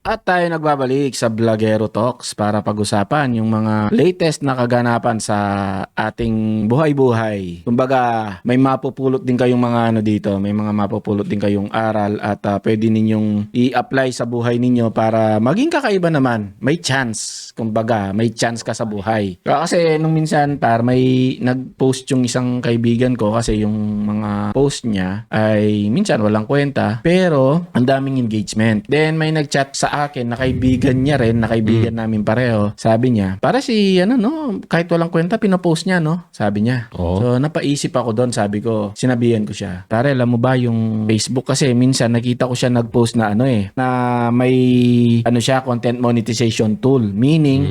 At tayo nagbabalik sa Vlogero Talks para pag-usapan yung mga latest na kaganapan sa ating buhay-buhay. Kumbaga, may mapupulot din kayong mga ano dito, may mga mapupulot din kayong aral at pwede ninyong i-apply sa buhay ninyo para maging kakaiba naman. May chance. Kumbaga, may chance ka sa buhay. Kasi nung minsan, may nag-post yung isang kaibigan ko kasi yung mga post niya ay minsan walang kwenta pero ang daming engagement. Then may nag-chat sa akin na kaibigan niya rin, na kaibigan namin pareho. Sabi niya, para si kahit walang kwenta pinopost niya, no? Sabi niya. Oo. So napaisip ako doon, sabi ko, sinabihan ko siya. Pare, alam mo ba yung Facebook kasi minsan nakita ko siya nag-post na na may siya content monetization tool, meaning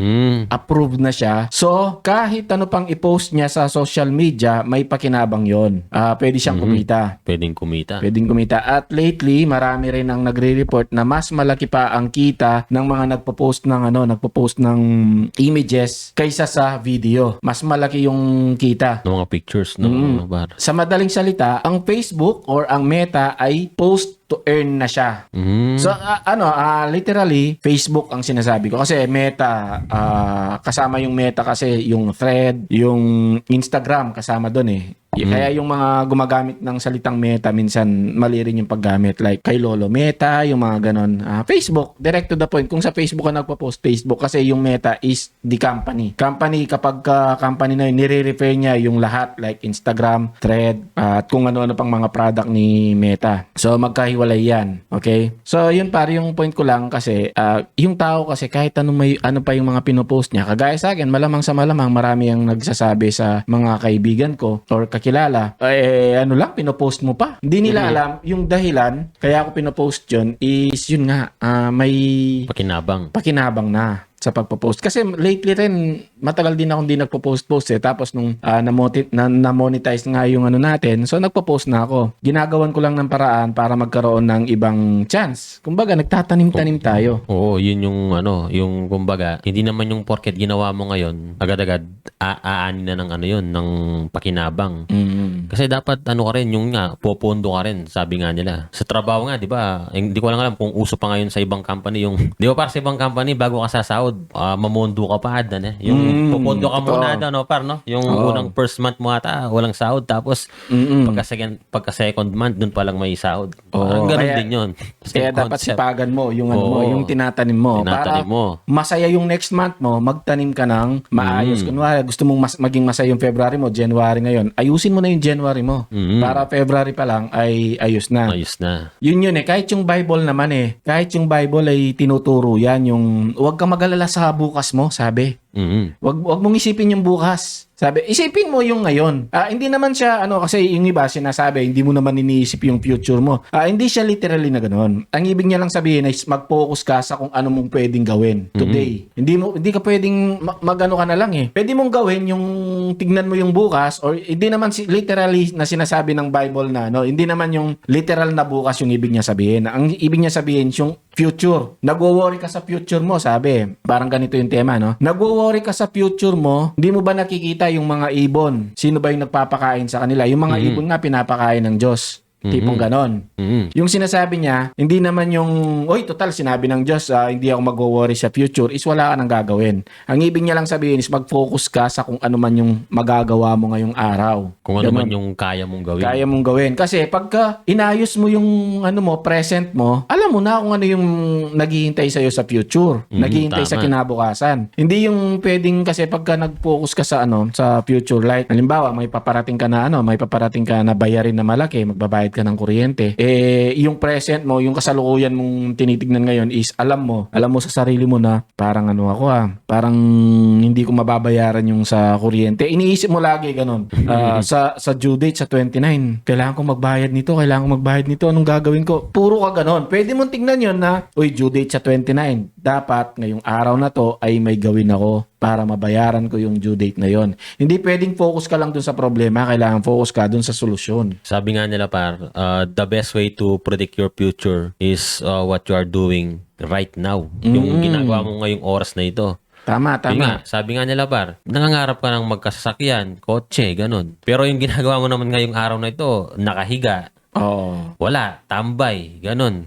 approved na siya. So kahit ano pang i-post niya sa social media, may pakinabang 'yon. Pwede siyang kumita. Pwedeng kumita. Pwedeng kumita. At lately, marami rin ang nagre-report na mas malaki pa ang kita ng mga nagpo-post ng images kaysa sa video. Mas malaki yung kita. Ng mga pictures ng bar. Sa madaling salita, ang Facebook or ang Meta ay post to earn na siya. So literally Facebook ang sinasabi ko kasi Meta kasama yung Meta kasi yung Thread, yung Instagram kasama doon eh. Kaya yung mga gumagamit ng salitang Meta minsan mali rin yung paggamit, like kay Lolo Meta, yung mga ganon. Facebook, direct to the point. Kung sa Facebook ka nagpo-post, Facebook kasi yung Meta is the company. Kapag company na yun, nire-refer niya yung lahat like Instagram, Thread, at kung ano-ano pang mga product ni Meta. So magkahiwalay yan. Okay? So yun yung point ko lang kasi yung tao kasi kahit ano pa yung mga pinopost niya, kagaya sa akin, malamang sa malamang marami ang nagsasabi sa mga kaibigan ko or kakilala, pinopost mo pa. Hindi nila alam yung dahilan kaya ako pinopost yun is yun nga, may pakinabang na sa pagpo-post. Kasi lately rin, matagal din ako hindi nagpo-post eh. Tapos nung na-monetize nga yung natin, so nagpo-post na ako. Ginagawan ko lang ng paraan para magkaroon ng ibang chance. Kumbaga, nagtatanim-tanim tayo. Oo, yun yung kumbaga, hindi naman yung porket ginawa mo ngayon, agad-agad aanin na ng pakinabang. Kasi dapat ka rin, yung nga, popondo ka rin, sabi nga nila. Sa trabaho nga, di ba? Hindi ko lang alam kung uso pa ngayon sa ibang company yung, di ba para sa ibang company, bago ka sasahod, mamondo ka pa yung popondo ka muna yung unang first month mo ata walang sahod, tapos pagka second month dun pa lang may sahod. Parang ganun din yun. Kaya dapat sipagan mo yung yung tinatanim mo para masaya yung next month mo, magtanim ka ng maayos. Kunwari gusto mong maging masaya yung February mo, January ngayon, ayusin mo na yung January mo para February pa lang ay ayos na. Yun kahit yung Bible naman kahit yung Bible ay tinuturo yan, yung huwag kang mag-alala sa bukas mo, sabi. Wag mong isipin yung bukas. Sabi, isipin mo yung ngayon. Hindi naman siya, kasi yung iba sinasabi, hindi mo naman iniisip yung future mo. Hindi siya literally na ganoon. Ang ibig niya lang sabihin ay mag-focus ka sa kung ano mong pwedeng gawin today. Hindi ka pwedeng ka na lang Pwede mong gawin yung tignan mo yung bukas, or hindi naman literally na sinasabi ng Bible na, hindi naman yung literal na bukas yung ibig niya sabihin. Ang ibig niya sabihin yung future. Nagwo-worry ka sa future mo, sabi. Parang ganito yung tema, Nagwo-worry ka sa future mo, hindi mo ba nakikita yung mga ibon? Sino ba yung nagpapakain sa kanila? Yung mga ibon nga pinapakain ng Diyos. Tipong ganon. Yung sinasabi niya, hindi naman yung, total, sinabi ng Diyos, hindi ako mag-worry sa future, is wala ka nang gagawin. Ang ibig niya lang sabihin is mag-focus ka sa kung ano man yung magagawa mo ngayong araw. Kung ano man yung kaya mong gawin. Kaya mong gawin. Kasi pagka inayos mo yung present mo, alam mo na kung ano yung naghihintay sa'yo sa future. Naghihintay sa kinabukasan. Hindi yung pwedeng kasi pagka nag-focus ka sa sa future, like, halimbawa, may paparating ka na bayarin na malaki, magbabayad ka ng kuryente, yung present mo, yung kasalukuyan mong tinitignan ngayon is alam mo sa sarili mo na parang parang hindi ko mababayaran yung sa kuryente. Iniisip mo lagi ganun. Sa due date sa 29, kailangan ko magbayad nito, anong gagawin ko? Puro ka ganun. Pwede mong tingnan yun na, due date sa 29, dapat ngayong araw na to ay may gawin ako para mabayaran ko yung due date na yon. Hindi pwedeng focus ka lang dun sa problema, kailangan focus ka dun sa solusyon. Sabi nga nila the best way to predict your future is what you are doing right now. Yung ginagawa mo ngayong oras na ito. Tama. Sabi nga nila nangangarap ka ng magkasasakyan, kotse, ganun. Pero yung ginagawa mo naman ngayong araw na ito, nakahiga. Wala, tambay, ganun.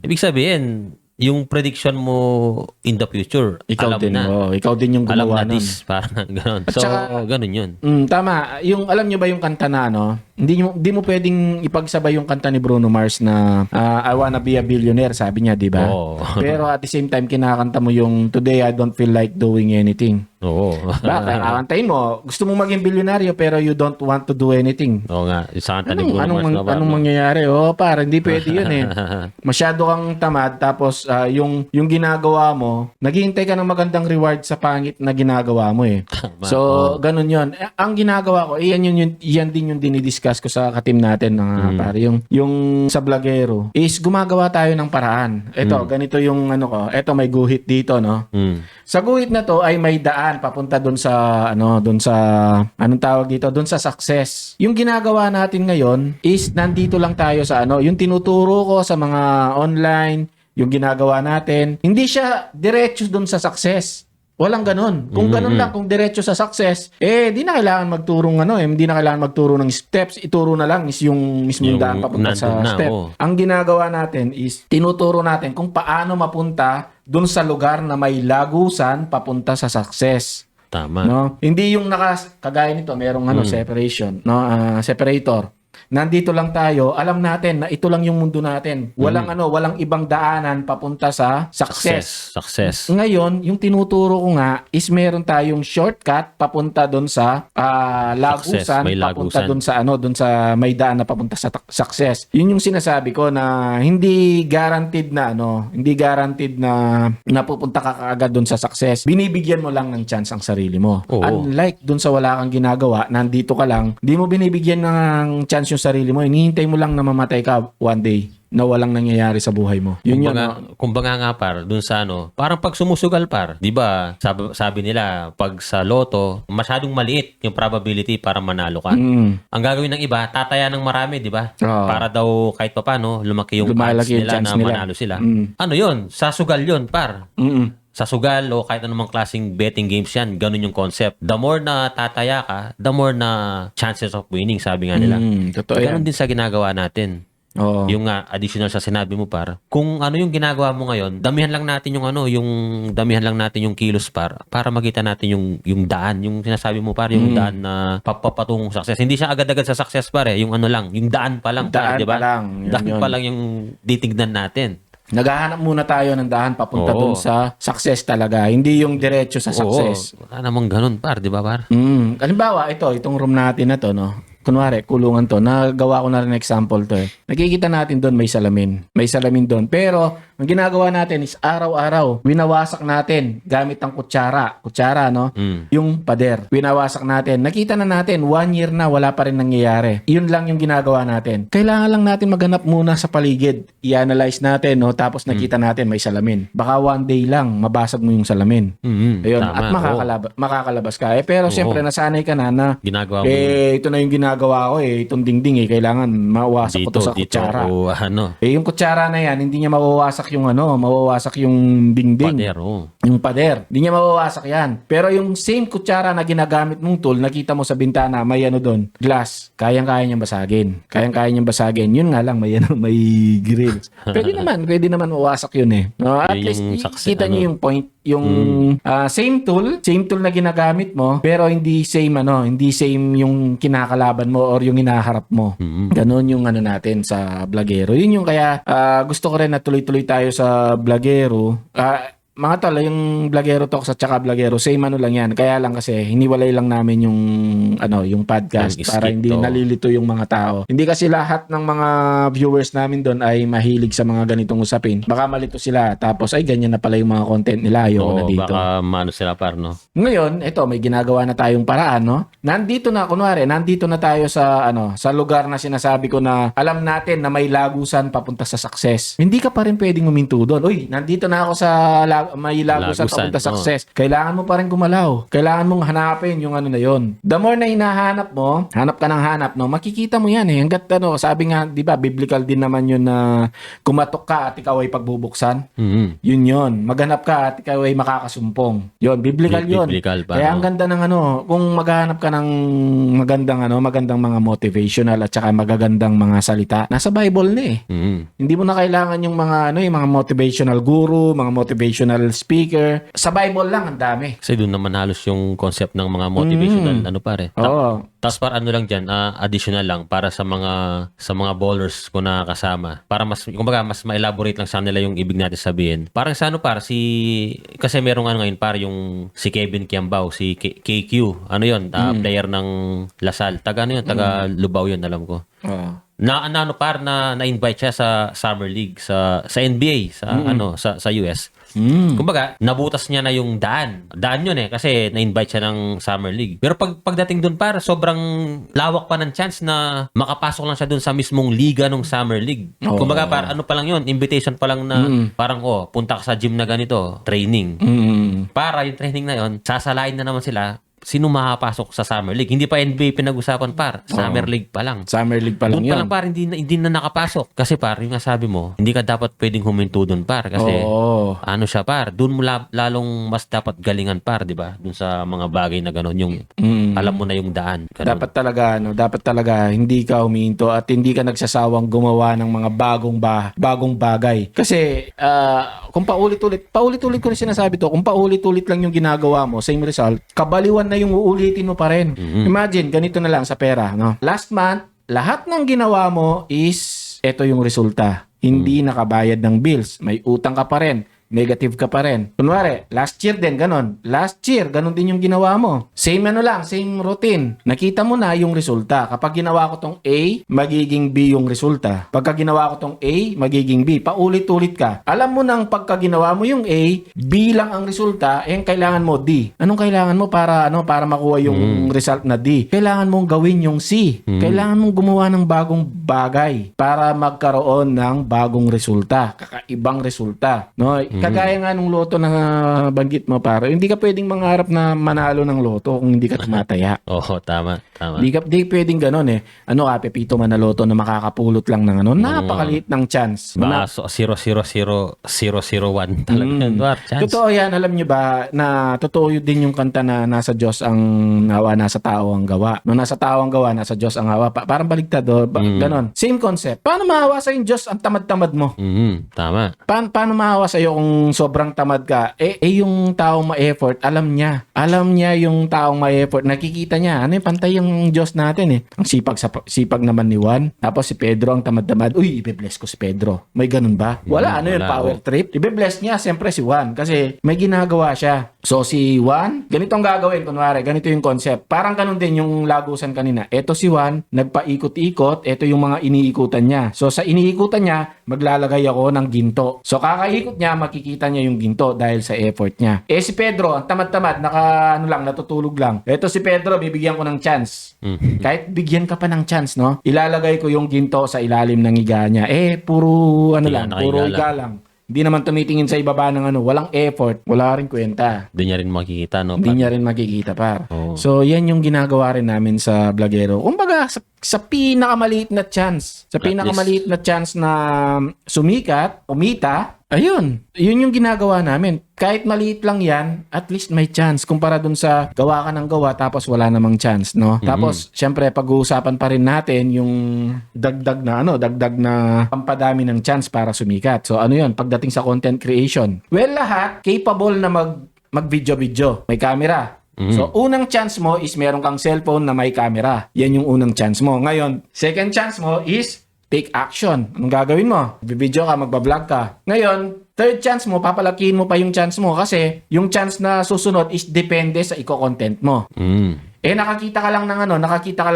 Ibig sabihin, yung prediction mo in the future, Ikaw alam din, na. ikaw din yung Alam gumawa na nun. this, parang gano'n. At So, saka- gano'n yun. Tama. Yung alam nyo ba yung kanta na ano? Hindi mo pwedeng ipagsabay yung kanta ni Bruno Mars na I wanna be a billionaire, sabi niya, di ba? Oo. Pero at the same time, kinakanta mo yung Today I don't feel like doing anything. Oo. Bakit? Kakantayin mo, gusto mong maging bilyonaryo pero you don't want to do anything. Oo nga, sa kanta ni Bruno Mars na ba? Anong mangyayari? Para hindi pwede yun eh. Masyado kang tamad tapos yung ginagawa mo, naghihintay ka ng magandang reward sa pangit na ginagawa mo eh. Tama. So, ganun yun. Ang ginagawa ko, yan din yung dinidiscuss ko sa katim natin pare. Yung sa Blagero is gumagawa tayo ng paraan. Ito, ganito yung ano ko. Ito, may guhit dito, no? Sa guhit na to ay may daan papunta doon sa anong tawag dito, doon sa success. Yung ginagawa natin ngayon is nandito lang tayo sa yung tinuturo ko sa mga online, yung ginagawa natin, hindi siya diretso doon sa success. Walang ganun. Kung ganun lang, kung diretso sa success, di na kailangan magturong hindi na kailangan magturo ng steps, ituro na lang is yung mismong daan papunta sa step. Ang ginagawa natin is tinuturo natin kung paano mapunta doon sa lugar na may lagusan papunta sa success. Tama. No? Hindi yung kagaya nito, merong separation, separator. Nandito lang tayo, alam natin na ito lang yung mundo natin. Walang ibang daanan papunta sa success. Ngayon, yung tinuturo ko nga is meron tayong shortcut papunta doon sa lagusan, papunta doon sa may daan na papunta sa success. Yun yung sinasabi ko na hindi guaranteed na napupunta ka kaagad doon sa success. Binibigyan mo lang ng chance ang sarili mo. Oo. Unlike doon sa wala kang ginagawa, nandito ka lang, di mo binibigyan ng chance yung sarili mo, hinihintay mo lang na mamatay ka one day na walang nangyayari sa buhay mo. Kumbaga nga par, dun sa parang pag sumusugal par, di ba, sabi nila, pag sa loto, masyadong maliit yung probability para manalo ka. Ang gagawin ng iba, tataya ng marami, di ba? Para daw kahit pa paano, lumaki yung chance nila na manalo sila. Ano yun? Sa sugal yun, par. Sa sugal o kahit anumang klaseng betting games yan, ganun yung concept. The more na tataya ka, the more na chances of winning, sabi nga nila. Totoo ganun yan. din sa ginagawa natin. Oo. Yung additional sa sinabi mo par, kung ano yung ginagawa mo ngayon, damihan lang natin yung kilos par para makita natin yung daan, yung sinasabi mo par, yung daan na papatungong success. Hindi siya agad-agad sa success par yung yung daan pa lang par, di ba? Daan pa lang yung titignan natin. Naghahanap muna tayo ng daan papunta doon sa success talaga. Hindi yung diretso sa success. Wala namang ganun, par. Di ba, par? Halimbawa, itong room natin na to, no? Kunwari, kulungan to. Nagawa ko na rin example to eh. Nakikita natin doon may salamin. May salamin doon. Pero, ang ginagawa natin is araw-araw, winawasak natin gamit ang kutsara. Kutsara, no? Yung pader. Winawasak natin. Nakita na natin, 1 year na, wala pa rin nangyayari. Yun lang yung ginagawa natin. Kailangan lang natin maghanap muna sa paligid. I-analyze natin, no? Tapos nakita natin may salamin. Baka one day lang, mabasag mo yung salamin. Ayun. Tama. At makakalabas ka. Pero siyempre, nasanay ka na ginagawa mo. ito na yung ginagawa ko itong dingding kailangan mawasak ko to sa kutsara. Yung kutsara na yan, hindi niya mawawasak yung dingding. Pader, Yung pader. Hindi niya mawawasak yan. Pero yung same kutsara na ginagamit mong tool, nakita mo sa bintana, may doon, glass. Kayang-kaya niyang basagin. Yun nga lang, may grills. Pwede naman mawasak yun eh. No, at least, kita niyo yung point. Yung same tool na ginagamit mo, pero hindi same yung kinakalaban mo or yung hinaharap mo. Ganon yung natin sa Blagero. Yun yung kaya gusto ko rin na tuloy-tuloy tayo sa Blagero. Mga tol, yung Blagero Talks at saka Blagero, same lang yan. Kaya lang kasi, hiniwalay lang namin yung podcast para hindi nalilito yung mga tao. Hindi kasi lahat ng mga viewers namin doon ay mahilig sa mga ganitong usapin. Baka malito sila, tapos ay ganyan na pala yung mga content nila, ayoko na dito. Baka mano sila par, no? Ngayon, ito, may ginagawa na tayong paraan, no? Nandito na tayo sa lugar na sinasabi ko na alam natin na may lagusan papunta sa success. Hindi ka pa rin pwedeng huminto doon. Uy, nandito na ako sa may lagusan Lagusan, papunta success. Kailangan mo pa rin gumalaw. Kailangan mong hanapin yung ano na yon. The more na hinahanap mo, hanap ka ng hanap, no, makikita mo yan eh. Hanggat ano, sabi nga, di ba, biblical din naman yun na kumatok ka at ikaw ay pagbubuksan. Yun. Maghanap ka at ikaw ay makakasumpong. Yun, biblical yun. Biblical pa, Kaya ang ganda ng ano, kung maghanap ka ng magandang mga motivational at saka magagandang mga salita, nasa Bible na eh. Hindi mo na kailangan yung mga mga motivational guru, mga motivational speaker. Sa Bible lang ang dami. Kasi doon naman halos yung concept ng mga motivational pare. Oo. Tapos para ano lang diyan, additional lang para sa mga bowlers ko na kasama. Para mas ma-elaborate lang sa nila yung ibig natin sabihin. Parang sa kasi merong ngayon yung si Kevin Kiambao, si KQ. Ano yun? Player ng Lasal. Taga Lubao yun, alam ko. Na-invite siya sa Summer League sa NBA sa US. Kumbaga, nabutas niya na yung daan. Daan yun kasi na-invite siya ng Summer League. Pero pagdating doon sobrang lawak pa ng chance na makapasok lang siya doon sa mismong liga ng Summer League. Kumbaga, pa lang yun, invitation pa lang na parang punta ka sa gym na ganito, training. Para yung training na yun, sasalain na naman sila. Sino makapasok sa Summer League? Hindi pa NBA pinag-usapan, Summer League pa lang. Summer League pa lang yun. Doon pa lang, hindi na nakapasok. Kasi, yung nga sabi mo, hindi ka dapat pwedeng huminto doon, Kasi, doon mo lalong mas dapat galingan, di ba? Doon sa mga bagay na gano'n, yung alam mo na yung daan. Ganun. Dapat talaga, hindi ka huminto at hindi ka nagsasawang gumawa ng mga bagong bagay. Kasi, kung paulit-ulit ko rin sinasabi to, kung paulit-ulit lang yung ginagawa mo, same result, kabaliwan na yung uulitin mo pa rin. Imagine, ganito na lang sa pera, no? Last month, lahat ng ginawa mo is, eto yung resulta. Hindi nakabayad ng bills. May utang ka pa rin. Negative ka pa rin. Kunwari, last year din, ganon. Last year, ganon din yung ginawa mo. Same same routine. Nakita mo na yung resulta. Kapag ginawa ko tong A, magiging B yung resulta. Pagka ginawa ko tong A, magiging B. Paulit-ulit ka. Alam mo nang pagka ginawa mo yung A, B lang ang resulta, kailangan mo D. Anong kailangan mo para makuha yung result na D? Kailangan mong gawin yung C. Kailangan mong gumawa ng bagong bagay para magkaroon ng bagong resulta. Kakaibang resulta. No? Kagaya nga nung loto na banggit mo, hindi ka pwedeng mangarap na manalo ng loto kung hindi ka tumataya. Oo, tama. Hindi pwedeng ganon eh. Pepito man na loto na makakapulot lang ng napakaliit ng chance. 0-0-0-0-0-1 talaga. Chance. Totoo yan, alam nyo ba, na totoo din yung kanta na nasa Diyos ang nawa, nasa tao ang gawa. No, nasa tao ang gawa, nasa Diyos ang hawa. Parang baligtad, ganon. Same concept. Paano maawa sa yung Diyos ang tamad-tamad mo? Tama. Paano maawa sa iyo kung sobrang tamad ka? Yung taong ma-effort, alam niya. Alam niya yung taong ma-effort. Nakikita niya. Pantay yung Diyos natin eh. Ang sipag naman ni Juan. Tapos si Pedro ang tamad-tamad. Uy, ibe-bless ko si Pedro. May ganun ba? Wala. Yun? Power trip? Ibe-bless niya siyempre si Juan kasi may ginagawa siya. So si Juan, ganito ang gagawin. Kunwari, ganito yung concept. Parang ganun din yung lagusan kanina. Eto si Juan, nagpaikot-ikot. Eto yung mga iniikutan niya. So sa iniikutan niya, maglalagay ako ng ginto. So kakaikot niya, makikita niya yung ginto dahil sa effort niya. Si Pedro, ang tamad-tamad, natutulog lang. Eto si Pedro, bibigyan ko ng chance. Kahit bigyan ka pa ng chance, no? Ilalagay ko yung ginto sa ilalim ng higa niya. Puro higa lang. Hindi naman tumitingin sa ibaba ng walang effort, wala rin kwenta. Hindi niya rin makikita, no? Hindi niya rin makikita, par. Oh. So, yan yung ginagawa rin namin sa Blogero. Kumbaga, sa pinakamaliit na chance, na sumikat, umita, ayun. Yun yung ginagawa namin. Kahit maliit lang yan, at least may chance. Kumpara dun sa gawa ka ng gawa tapos wala namang chance, no? Tapos, syempre, pag-uusapan pa rin natin yung dagdag na pampadami ng chance para sumikat. So, yun? Pagdating sa content creation. Well, lahat capable na mag-video-video. May camera. So, unang chance mo is meron kang cellphone na may camera. Yan yung unang chance mo. Ngayon, second chance mo is take action. Anong gagawin mo? Bibidyo ka, magbablog ka. Ngayon, third chance mo, papalakihin mo pa yung chance mo kasi yung chance na susunod is depende sa iko-content mo. Nakakita ka lang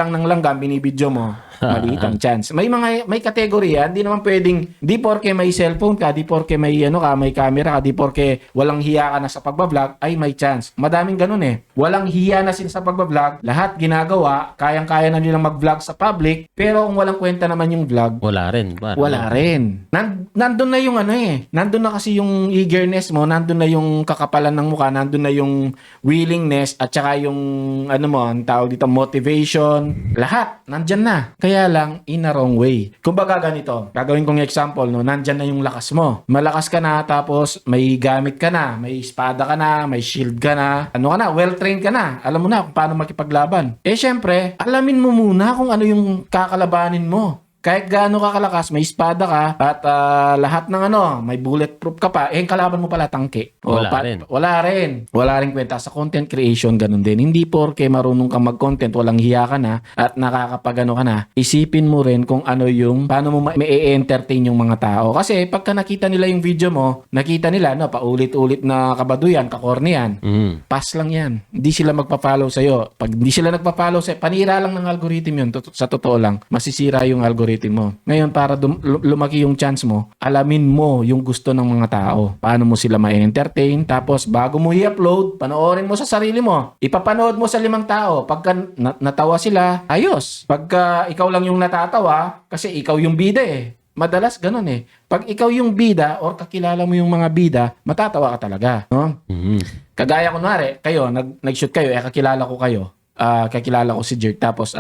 ng langgam, binibidyo mo. Maliit ang chance. May category yan. Di naman pwedeng, di porke may cellphone ka, di porke may may camera ka, di porke walang hiya ka na sa pagbablog, ay may chance. Madaming ganun eh. Walang hiya na sila sa pagbablog, lahat ginagawa, kayang-kaya na nilang mag-vlog sa public, pero kung walang kwenta naman yung vlog, wala rin. Wala rin. Nandun na yung nandun na kasi yung eagerness mo, nandun na yung kakapalan ng mukha, nandun na yung willingness, at saka yung, ang tawag dito, motivation, lahat, nandyan na. Kaya lang, in a wrong way. Kumbaga ganito, gagawin kong example, nandyan na yung lakas mo. Malakas ka na, tapos may gamit ka na, may espada ka na, may shield ka na, well-trained ka na, alam mo na kung paano makipaglaban. Syempre, alamin mo muna kung ano yung kakalabanin mo. Kahit gaano ka kalakas, may espada ka, at lahat ng may bulletproof ka pa, kalaban mo pala tangke. Wala rin kwenta. Sa content creation, ganun din. Hindi porke marunong kang mag-content, walang hiya ka na, at nakakapag ka na, isipin mo rin kung paano mo ma-entertain yung mga tao. Kasi pagka nakita nila yung video mo, nakita nila, paulit-ulit na kabaduyan, kakorny yan, pass lang yan. Hindi sila magpa-follow sa'yo. Pag hindi sila nagpa-follow sa'yo, panira lang ng algorithm yun. Sa totoo lang, masisira yung algorithm mo. Ngayon, para lumaki yung chance mo, alamin mo yung gusto ng mga tao. Paano mo sila ma-entertain. Tapos, bago mo i-upload, panoorin mo sa sarili mo. Ipapanood mo sa 5 tao. Pagka natawa sila, ayos. Pagka ikaw lang yung natatawa, kasi ikaw yung bida eh. Madalas ganun eh. Pag ikaw yung bida or kakilala mo yung mga bida, matatawa ka talaga. No? Kagaya kunwari, kayo, nag-shoot kayo, kakilala ko kayo. Kakilala ko si Jerk, tapos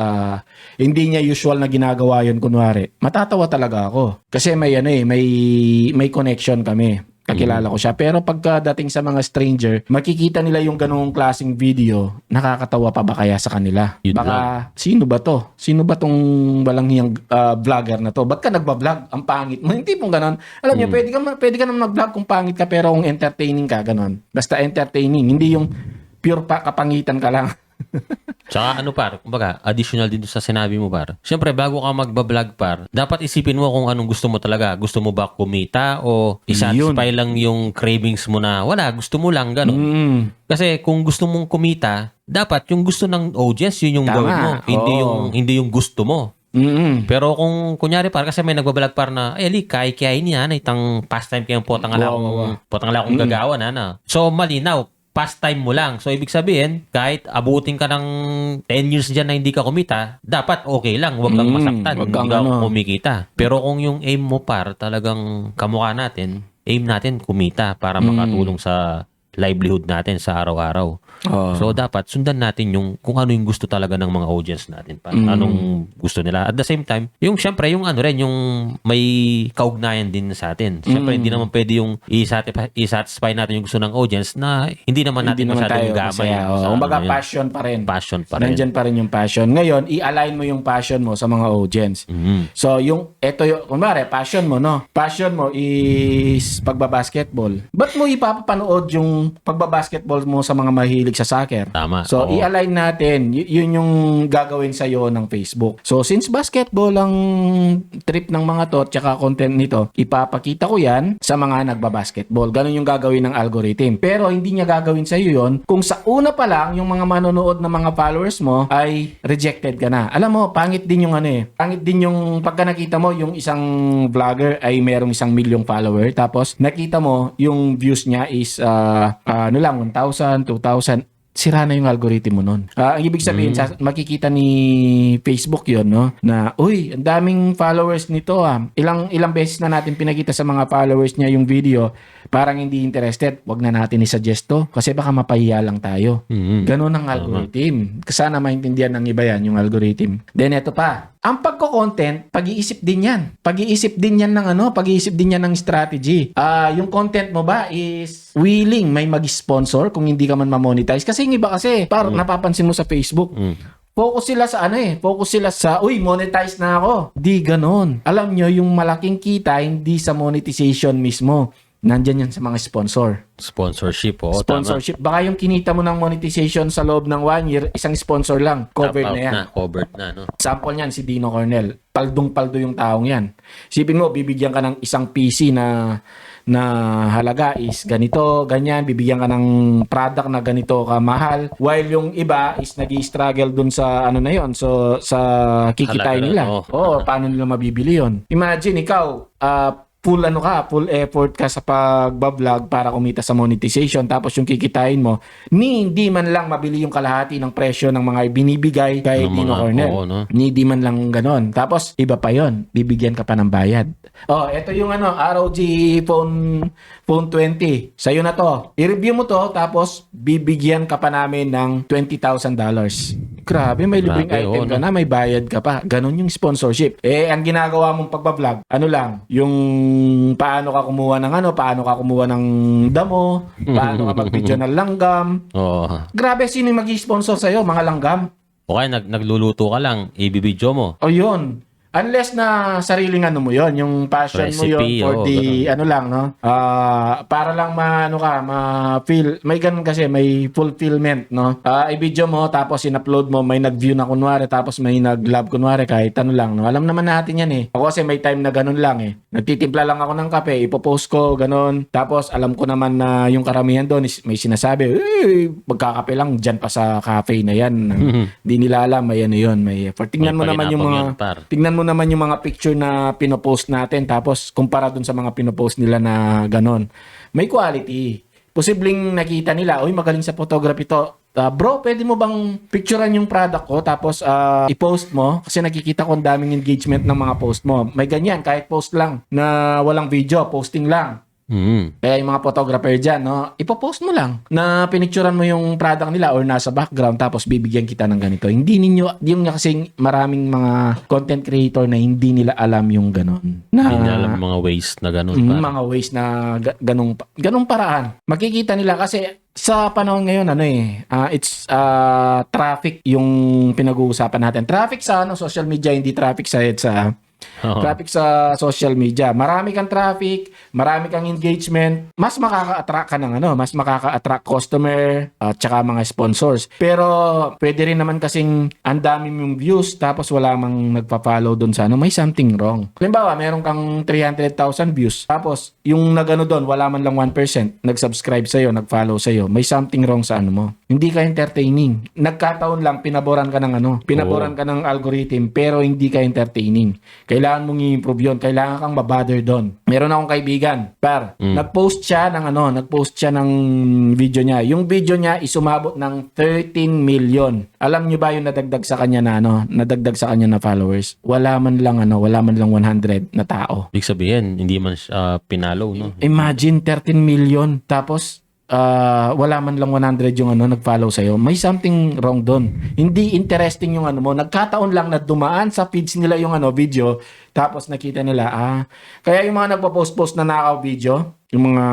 hindi niya usual na ginagawa yun kunwari, matatawa talaga ako kasi may connection kami, kakilala ko siya. Pero pagkadating sa mga stranger, makikita nila yung ganung klaseng video, nakakatawa pa ba kaya sa kanila? Baka sino ba tong walang hiyang vlogger na to? Ba't ka nagba-vlog? Ang pangit mo. Hindi pong ganon. Alam niyo, pwede ka naman mag-vlog kung pangit ka, pero kung entertaining ka, ganon. Basta entertaining, hindi yung pure kapangitan ka lang. Tsaka kumbaga, additional din sa sinabi mo par. Siyempre, bago ka magbablog par, dapat isipin mo kung anong gusto mo talaga. Gusto mo ba kumita o isatisfy lang yung cravings mo na gusto mo lang, gano'n. Kasi kung gusto mong kumita, dapat yung gusto ng audience, yun yung gawin mo. Hindi yung gusto mo. Pero kung kunyari par, kasi may nagbablog par na, kaya niya na itang pastime kayong potang akong gagawa na. So, malinaw. Pastime mo lang. So, ibig sabihin, kahit abutin ka ng 10 years dyan na hindi ka kumita, dapat okay lang. Huwag kang masaktan. Hindi ka kumikita. Pero kung yung aim mo par, talagang kamukha natin, aim natin kumita para makatulong sa livelihood natin sa araw-araw. So, dapat sundan natin kung ano yung gusto talaga ng mga audience natin. Anong gusto nila. At the same time, yung syempre, yung yung may kaugnayan din sa atin. Syempre, hindi naman pwede yung i-satisfy natin yung gusto ng audience na hindi naman natin masyadong gamay. Kumbaga, passion pa rin. Nandyan pa rin yung passion. Ngayon, i-align mo yung passion mo sa mga audience. So, kunwari, passion mo, no? Passion mo is pagbabasketball. Ba't mo ipapanood yung pagbabasketball mo sa mga mahilig sa soccer? Tama. So, i-align natin. Yun yung gagawin sa'yo ng Facebook. So, since basketball ang trip ng mga to, tsaka content nito, ipapakita ko yan sa mga nagbabasketball. Ganun yung gagawin ng algorithm. Pero, hindi niya gagawin sa'yo yun kung sa una pa lang, yung mga manonood na mga followers mo ay rejected ka na. Alam mo, pangit din yung pangit din yung pagka nakita mo yung isang vlogger ay merong 1 million follower, tapos nakita mo yung views niya is 1,000, 2,000, sira na yung algorithm mo nun. Ang ibig sabihin, makikita ni Facebook yun, no? Na, ang daming followers nito. Ilang beses na natin pinakita sa mga followers niya yung video, parang hindi interested. Wag na natin i-suggest to kasi baka mapahiya lang tayo. Ganun ang algorithm. Sana maintindihan ng iba yan, yung algorithm. Then, eto pa. Ang pagko-content, pag-iisip din yan. Pag-iisip din yan ng strategy. Yung content mo ba is willing may mag-sponsor kung hindi ka man ma-monetize? Kasi yung iba kasi, napapansin mo sa Facebook, focus sila sa focus sila sa, monetize na ako. Di ganon. Alam nyo, yung malaking kita, hindi sa monetization mismo. Nandyan yan sa mga sponsor. Sponsorship, Sponsorship. Baka yung kinita mo ng monetization sa loob ng 1 year, isang sponsor lang. Covered na yan. Covered na, no? Sample niyan si Dino Cornel. Paldong-paldo yung taong yan. Isipin mo, bibigyan ka ng isang PC na halaga is ganito, ganyan. Bibigyan ka ng product na ganito kamahal. While yung iba is nag-i-struggle dun sa ano na yon, so sa kikitain nila. Paano nila mabibili yon? Imagine, ikaw, full effort ka sa pagbablog para kumita sa monetization, tapos yung kikitain mo, hindi man lang mabili yung kalahati ng presyo ng mga binibigay kay Dino Cornel. Hindi man lang ganon. Tapos iba pa yon, bibigyan ka pa ng bayad. Ito yung ROG phone 20. Sa'yo na to. I-review mo to, tapos bibigyan ka pa namin ng $20,000. Grabe, may libreng item ka na, may bayad ka pa. Ganon yung sponsorship. Ang ginagawa mong pagbablog, yung paano ka kumuha ng damo, paano ka mag-video ng langgam. Grabe, sino yung mag-sponsor sa'yo? Mga langgam. Okay, nagluluto ka lang, ibibidyo mo. Yun. Unless na sariling mo yon, yung passion recipe, mo yon for the no? Para lang ma-feel, may ganun kasi, may fulfillment, no? I-video mo, tapos in-upload mo, may nag-view na kunwari, tapos may nag-love kunwari, kahit lang, no? Alam naman natin yan Ako kasi may time na ganun lang Nagtitimpla lang ako ng kape, ipopost ko, ganun. Tapos alam ko naman na yung karamihan doon may sinasabi, magkakape lang dyan pa sa cafe na yan. Di nila alam, may yun, may effort. Tingnan mo naman yung mga picture na pinopost natin, tapos kumpara dun sa mga pinopost nila na ganon. May quality. Posibleng nakita nila, magaling sa photography to. Bro, pwede mo bang picturean yung product ko, tapos i-post mo? Kasi nakikita ko ang daming engagement ng mga post mo. May ganyan, kahit post lang na walang video, posting lang. Kaya yung mga photographer dyan, no, ipopost mo lang na pinicturean mo yung product nila or nasa background, tapos bibigyan kita ng ganito. Hindi kasing maraming mga content creator na hindi nila alam yung ganon. Hindi nila alam mga ways na ganon. Mga ways na ganong paraan. Makikita nila kasi sa panahon ngayon, it's traffic yung pinag-uusapan natin. Traffic sa social media, hindi traffic sa traffic sa social media. Marami kang traffic, marami kang engagement, mas makaka-attract ka ng mas makaka-attract customer at saka mga sponsors. Pero pwede rin naman kasing ang dami mong views tapos wala mang nagpa-follow doon sa may something wrong. Halimbawa, meron kang 300,000 views tapos yung doon wala man lang 1% nag-subscribe sa'yo, nag-follow sa'yo. May something wrong sa mo. Hindi ka entertaining. Nagkataon lang pinaboran ka ng pinaboran ka ng algorithm pero hindi ka entertaining. Kailangan mong i-improve yun. Kailangan kang mabother doon. Meron akong kaibigan, nag-post siya ng video niya. Yung video niya isumabot ng 13 million. Alam niyo ba yung nadagdag sa kanya na followers? Wala man lang 100 na tao. Ibig sabihin, hindi man pinalo, no? Imagine 13 million tapos wala man lang 100 yung nag-follow sa'yo. May something wrong doon. Hindi interesting yung mo. Nagkataon lang na dumaan sa feeds nila yung video, tapos nakita nila, kaya yung mga nagpo-post na nakaw video, yung mga,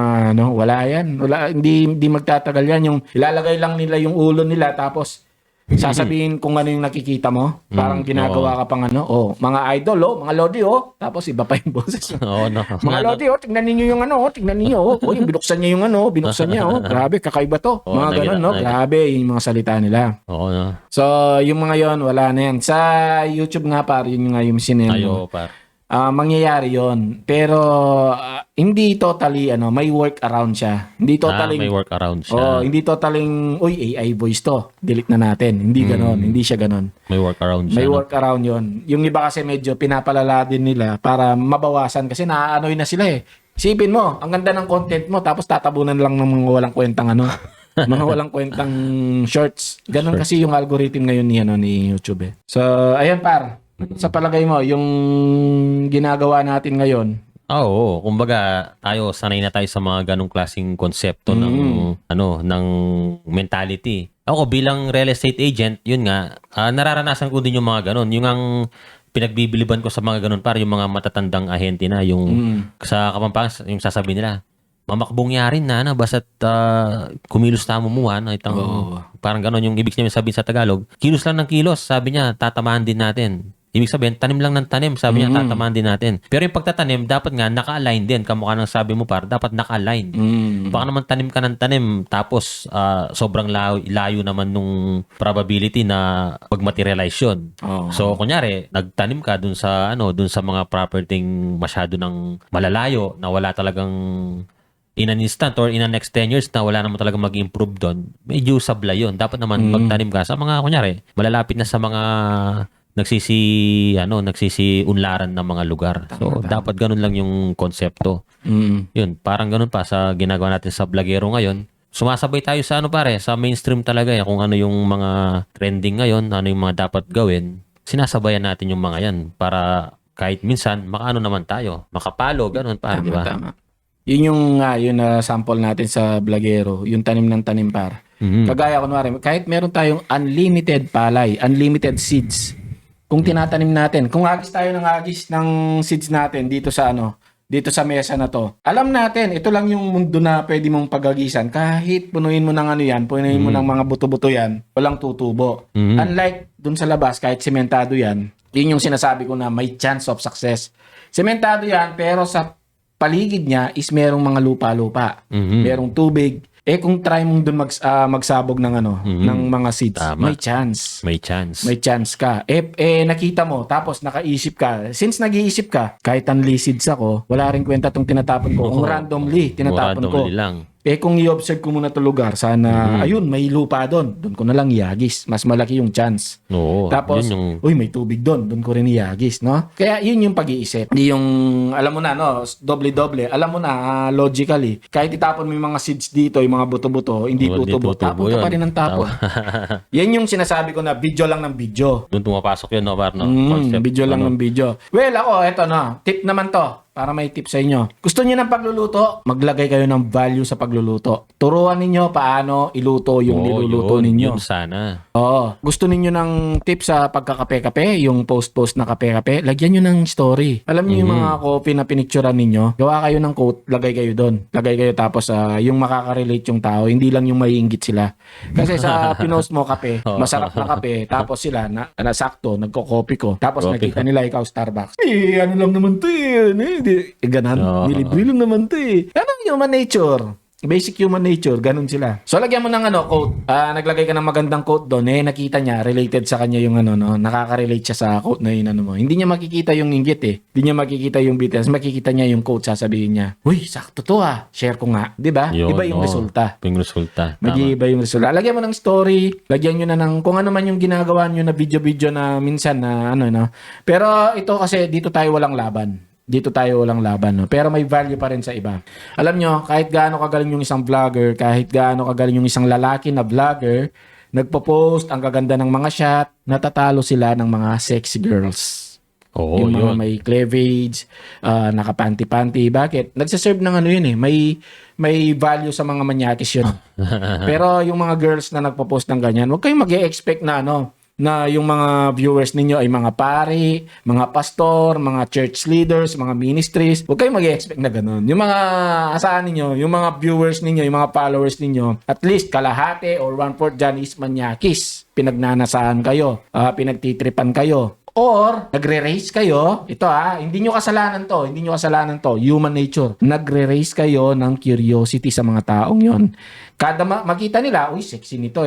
wala yan. Hindi magtatagal yan. Yung ilalagay lang nila yung ulo nila, tapos sasabihin kung ano yung nakikita mo. Parang ginagawa ka pang mga idol, mga lodi, tapos iba pa yung boses. Mga lodi, tingnan ninyo yung tingnan ninyo, yung binuksan niya yung binuksan niya, grabe, kakaiba to. Mga ganun, grabe yung mga salita nila. So, yung mga yon wala na yan. Sa YouTube nga, yun nga yung sinema. Mangyayari yon. Pero hindi totally may work around siya. Hindi totally may work around siya. Hindi totaling AI voice to. Delete na natin. Hindi ganoon, hindi siya ganoon. May work around siya. May work around yon. Yung iba kasi medyo pinapalala din nila para mabawasan kasi naaanoy na sila Isipin mo, ang ganda ng content mo tapos tatabunan lang ng mga walang kwentang mga walang kwentang shorts. Ganon kasi yung algorithm ngayon ni YouTube. So, ayan sa palagay mo, yung ginagawa natin ngayon? Oo, kumbaga sanay na tayo sa mga ganong klaseng konsepto ng mentality. Ako bilang real estate agent, yun nga, nararanasan ko din yung mga ganon. Yung ang pinagbibiliban ko sa mga ganon yung mga matatandang ahente na, yung sa Kapampangan, yung sasabihin nila, mamakbong yarin na, basta't kumilos na mumuhan, parang ganon yung ibig niya sabihin sa Tagalog. Kilos lang ng kilos, sabi niya, tatamaan din natin. Ibig sabihin, tanim lang ng tanim. Sabi niya, tatamaan din natin. Pero yung pagtatanim, dapat nga naka-align din. Kamukha ng sabi mo par, dapat naka-align. Baka naman tanim ka ng tanim, tapos sobrang layo naman nung probability na pag-materialize yun. So, kunyari, nagtanim ka dun sa mga property masyado ng malalayo na wala talagang in an instant or in the next 10 years na wala naman talaga mag-improve doon, medyo sablay yun. Dapat naman magtanim ka sa mga, kunyari, malalapit na sa mga nagsisiunlaran ng mga lugar. So, dapat ganun lang yung konsepto. Yun, parang ganun pa sa ginagawa natin sa Vlogero ngayon. Sumasabay tayo sa sa mainstream talaga kung ano yung mga trending ngayon, ano yung mga dapat gawin. Sinasabayan natin yung mga yan para kahit minsan, makaano naman tayo, makapalo, ganun pa, di ba? Tama. Yun na sample natin sa Vlogero, yung tanim ng tanim par. Kagaya kunwari, kahit meron tayong unlimited palay, unlimited seeds, kung tinatanim natin, kung agis tayo ng seeds natin dito sa mesa na to, alam natin, ito lang yung mundo na pwede mong pagagisan. Kahit punuin mo ng punuin mo ng mga buto-buto yan, walang tutubo. Unlike dun sa labas, kahit sementado yan, yun yung sinasabi ko na may chance of success. Sementado yan, pero sa paligid niya is merong mga lupa-lupa. Merong tubig. Kung try mong doon magsabog ng ng mga seeds, Tama. may chance. May chance. May chance ka. Nakita mo, tapos nakaisip ka. Since nag-iisip ka, kahit unli seeds ako, wala rin kwenta tong tinatapon ko. Kung randomly, tinatapon ko. Randomly lang. Kung i-observe ko muna ito lugar, sana, ayun, may lupa doon. Doon ko na lang iagis. Mas malaki yung chance. Oo. Tapos, uy, may tubig doon. Doon ko rin iagis, no? Kaya yun yung pag-iisip. Hindi yung, alam mo na, doble-doble. Alam mo na, logically, kahit itapon mo yung mga seeds dito, yung mga buto-buto, hindi tutubo. Tapon ka pa rin ng tapon. Yan yung sinasabi ko na video lang ng video. Doon pumapasok yun, no, Barno? Video lang ng video. Well, ako, eto na. Tip naman to. Para may tip sa inyo. Gusto niyo ng pagluluto? Maglagay kayo ng value sa pagluluto. Turuan ninyo paano iluto yung niluluto ninyo. Yun sana. Gusto ninyo ng tip sa pagkakape-kape, yung post-post na kape-kape, lagyan nyo ng story. Alam niyo yung mga coffee na pinicturean ninyo, gawa kayo ng quote, lagay kayo doon. Lagay kayo tapos yung makaka-relate yung tao, hindi lang yung maiinggit sila. Kasi sa pinost mo kape, masarap na kape, tapos sila, sakto, nagko-coffee ko. Tapos nakita nila ikaw Starbucks. Ano lang naman to ganan. Nilibre lang naman to human nature. Basic human nature, ganun sila. So, lagyan mo ng quote. Naglagay ka ng magandang quote doon. Nakita niya, related sa kanya yung nakaka-relate siya sa quote na yun, mo. Hindi niya makikita yung inggit Hindi niya makikita yung details. Makikita niya yung quote, sasabihin niya, uy, sakto to Share ko nga. Diba? Iba yung resulta. Yung resulta. Mag-iiba yung resulta. Lagyan mo ng story. Lagyan nyo na ng kung ano man yung ginagawa nyo na video-video na minsan na Pero ito kasi, dito tayo walang laban. No? Pero may value pa rin sa iba. Alam nyo, kahit gaano kagaling yung isang vlogger, kahit gaano kagaling yung isang lalaki na vlogger, nagpo-post, ang gaganda ng mga shot, natatalo sila ng mga sexy girls. Yung mga may cleavage, nakapanty-panty. Bakit? Nagsaserve ng yun may value sa mga manyakis yun. Pero yung mga girls na nagpo-post ng ganyan, huwag kayong mag-e-expect na na yung mga viewers ninyo ay mga pari, mga pastor, mga church leaders, mga ministries. Huwag kayong mag-expect na ganun. Yung mga asahan ninyo, yung mga viewers ninyo, yung mga followers ninyo, at least kalahati or 1/4 dyan is manyakis. Pinagnanasaan kayo, pinagtitripan kayo. Or, nagre-raise kayo. Ito hindi nyo kasalanan to. Human nature. Nagre-raise kayo ng curiosity sa mga taong yon. Kada makita nila, uy, sexy nito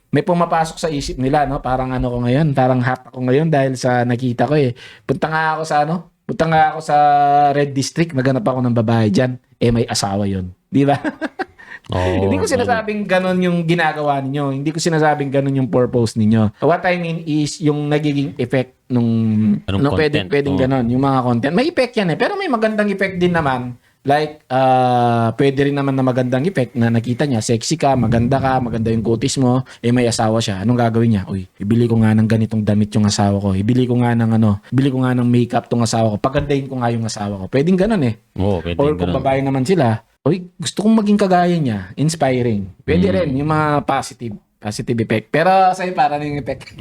may pumapasok sa isip nila, Parang ko ngayon, parang hot ako ngayon dahil sa nakita ko Punta nga ako sa Red District, naghanap ako ng babae diyan. May asawa 'yon. Di ba? Hindi ko sinasabing ganun yung ginagawa ninyo. Hindi ko sinasabing ganun yung purpose ninyo. What I mean is yung nagiging effect nung pwedeng ganun, yung mga content. May effect yan pero may magandang effect din naman. Like, pwede rin naman na magandang effect na nakita niya, sexy ka, maganda yung kutis mo, may asawa siya. Anong gagawin niya? Uy, ibili ko nga ng ganitong damit yung asawa ko. Ibili ko nga ng makeup tong asawa ko. Pagandahin ko nga yung asawa ko. Pwedeng ganun pwedeng or kung babae naman sila, uy, gusto kong maging kagaya niya. Inspiring. Pwede rin yung mga positive effect. Pero sa'yo parang yung effect.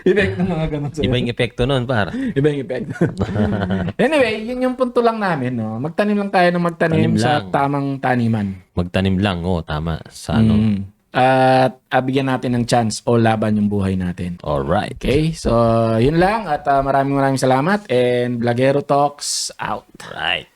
Effect ng mga ganun sa'yo. Iba yung epekto nun, par. Iba yung epekto. Anyway, yun yung punto lang namin, Magtanim lang tayo ng magtanim sa tamang taniman. Magtanim lang, tama. Sa at bigyan natin ng chance o laban yung buhay natin. Alright. Okay? So, yun lang at maraming salamat and Vlogero Talks out. Right.